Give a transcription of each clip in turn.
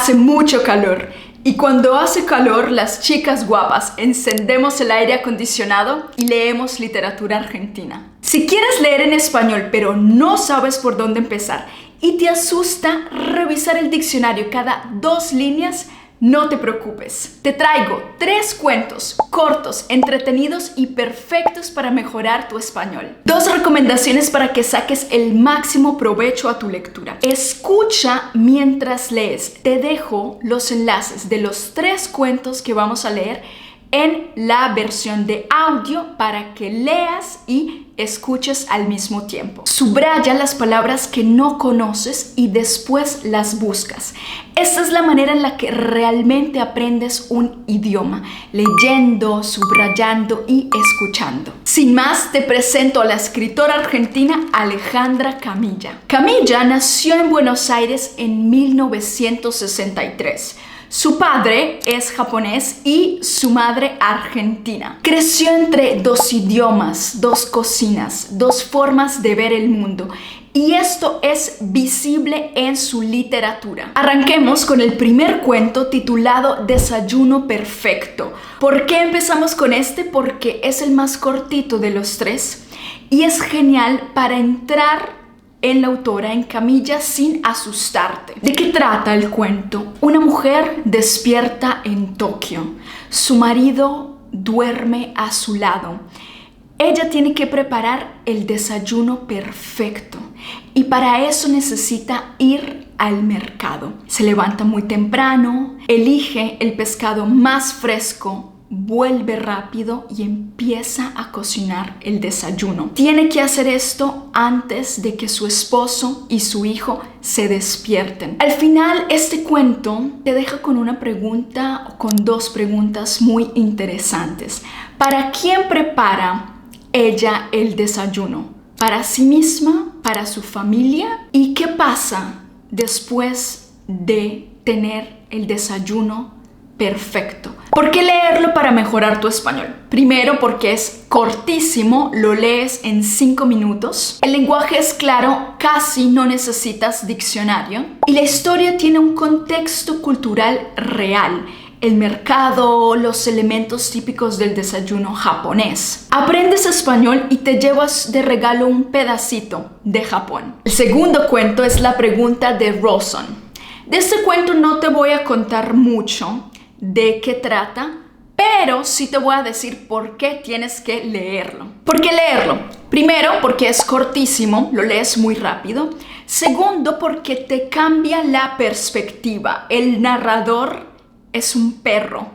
Hace mucho calor. Y cuando hace calor, las chicas guapas encendemos el aire acondicionado y leemos literatura argentina. Si quieres leer en español pero no sabes por dónde empezar y te asusta revisar el diccionario cada 2 líneas, no te preocupes. Te traigo 3 cuentos cortos, entretenidos y perfectos para mejorar tu español. 2 recomendaciones para que saques el máximo provecho a tu lectura. Escucha mientras lees. Te dejo los enlaces de los 3 cuentos que vamos a leer en la versión de audio para que leas y escuches al mismo tiempo. Subraya las palabras que no conoces y después las buscas. Esta es la manera en la que realmente aprendes un idioma, leyendo, subrayando y escuchando. Sin más, te presento a la escritora argentina Alejandra Camilla. Camilla nació en Buenos Aires en 1963. Su padre es japonés y su madre argentina. Creció entre 2 idiomas, 2 cocinas, 2 formas de ver el mundo. Y esto es visible en su literatura. Arranquemos con el primer cuento titulado Desayuno Perfecto. ¿Por qué empezamos con este? Porque es el más cortito de los 3 y es genial para entrar en la autora, en Camilla, sin asustarte. ¿De qué trata el cuento? Una mujer despierta en Tokio. Su marido duerme a su lado. Ella tiene que preparar el desayuno perfecto y para eso necesita ir al mercado. Se levanta muy temprano, elige el pescado más fresco, vuelve rápido y empieza a cocinar el desayuno. Tiene que hacer esto antes de que su esposo y su hijo se despierten. Al final, este cuento te deja con una pregunta o con 2 preguntas muy interesantes. ¿Para quién prepara ella el desayuno? ¿Para sí misma? ¿Para su familia? ¿Y qué pasa después de tener el desayuno perfecto? ¿Por qué leerlo para mejorar tu español? Primero, porque es cortísimo, lo lees en 5 minutos. El lenguaje es claro, casi no necesitas diccionario. Y la historia tiene un contexto cultural real. El mercado, los elementos típicos del desayuno japonés. Aprendes español y te llevas de regalo un pedacito de Japón. El segundo cuento es La pregunta de Rawson. De este cuento no te voy a contar mucho de qué trata, pero sí te voy a decir por qué tienes que leerlo. ¿Por qué leerlo? Primero, porque es cortísimo, lo lees muy rápido. Segundo, porque te cambia la perspectiva. El narrador es un perro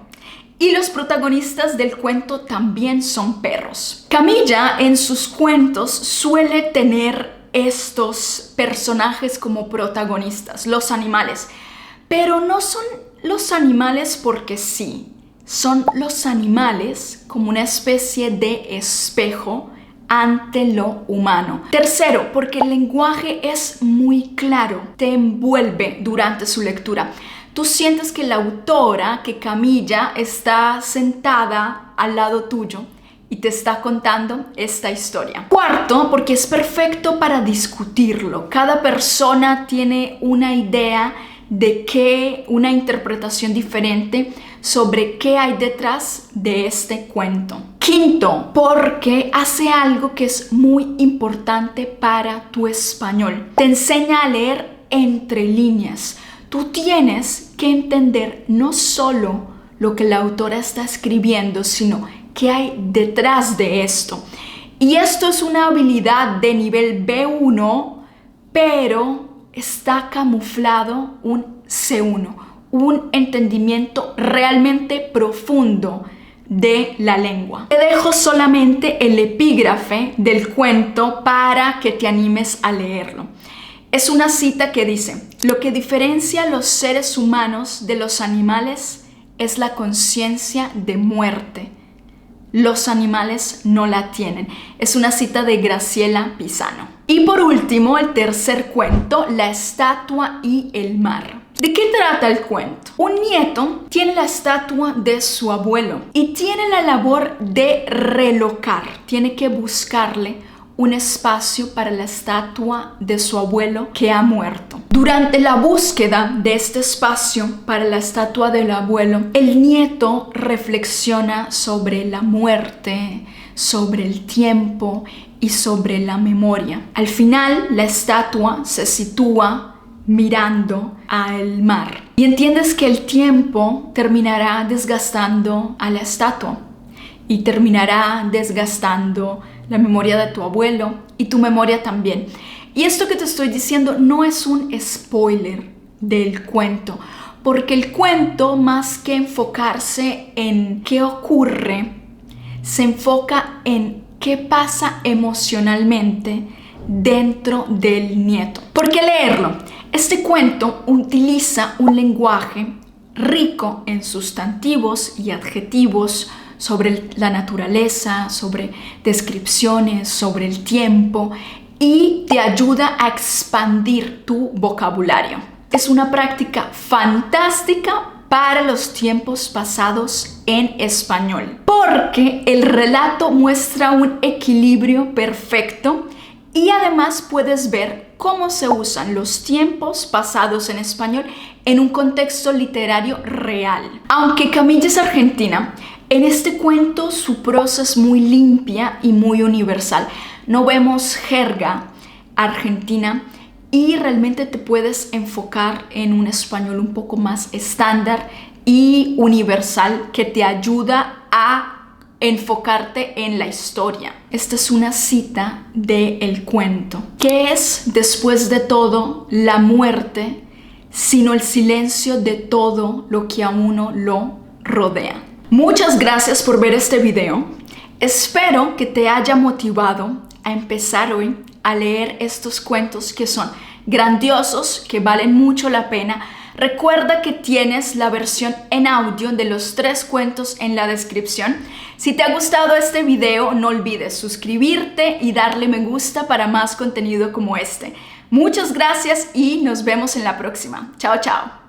y los protagonistas del cuento también son perros. Camilla en sus cuentos suele tener estos personajes como protagonistas, los animales, pero no son los animales porque sí, son los animales como una especie de espejo ante lo humano. Tercero, porque el lenguaje es muy claro, te envuelve durante su lectura. Tú sientes que la autora, que Camilla, está sentada al lado tuyo y te está contando esta historia. Cuarto, porque es perfecto para discutirlo. Cada persona tiene una idea de qué, una interpretación diferente sobre qué hay detrás de este cuento. Quinto, porque hace algo que es muy importante para tu español. Te enseña a leer entre líneas. Tú tienes que entender no solo lo que la autora está escribiendo, sino qué hay detrás de esto. Y esto es una habilidad de nivel B1, pero está camuflado un C1, un entendimiento realmente profundo de la lengua. Te dejo solamente el epígrafe del cuento para que te animes a leerlo. Es una cita que dice: lo que diferencia a los seres humanos de los animales es la conciencia de muerte. Los animales no la tienen. Es una cita de Graciela Pisano. Y por último, el tercer cuento, La estatua y el mar. ¿De qué trata el cuento? Un nieto tiene la estatua de su abuelo y tiene la labor de relocar. Tiene que buscarle un espacio para la estatua de su abuelo que ha muerto. Durante la búsqueda de este espacio para la estatua del abuelo, el nieto reflexiona sobre la muerte, sobre el tiempo y sobre la memoria. Al final, la estatua se sitúa mirando al mar. Y entiendes que el tiempo terminará desgastando a la estatua y terminará desgastando la memoria de tu abuelo y tu memoria también. Y esto que te estoy diciendo no es un spoiler del cuento, porque el cuento, más que enfocarse en qué ocurre, se enfoca en qué pasa emocionalmente dentro del nieto. ¿Por qué leerlo? Este cuento utiliza un lenguaje rico en sustantivos y adjetivos sobre la naturaleza, sobre descripciones, sobre el tiempo, y te ayuda a expandir tu vocabulario. Es una práctica fantástica para los tiempos pasados en español, porque el relato muestra un equilibrio perfecto y además puedes ver cómo se usan los tiempos pasados en español en un contexto literario real. Aunque Camille es argentina, en este cuento su prosa es muy limpia y muy universal. No vemos jerga argentina y realmente te puedes enfocar en un español un poco más estándar y universal que te ayuda a enfocarte en la historia. Esta es una cita del cuento. ¿Qué es, después de todo, la muerte, sino el silencio de todo lo que a uno lo rodea? Muchas gracias por ver este video. Espero que te haya motivado a empezar hoy a leer estos cuentos que son grandiosos, que valen mucho la pena. Recuerda que tienes la versión en audio de los 3 cuentos en la descripción. Si te ha gustado este video, no olvides suscribirte y darle me gusta para más contenido como este. Muchas gracias y nos vemos en la próxima. Chao, chao.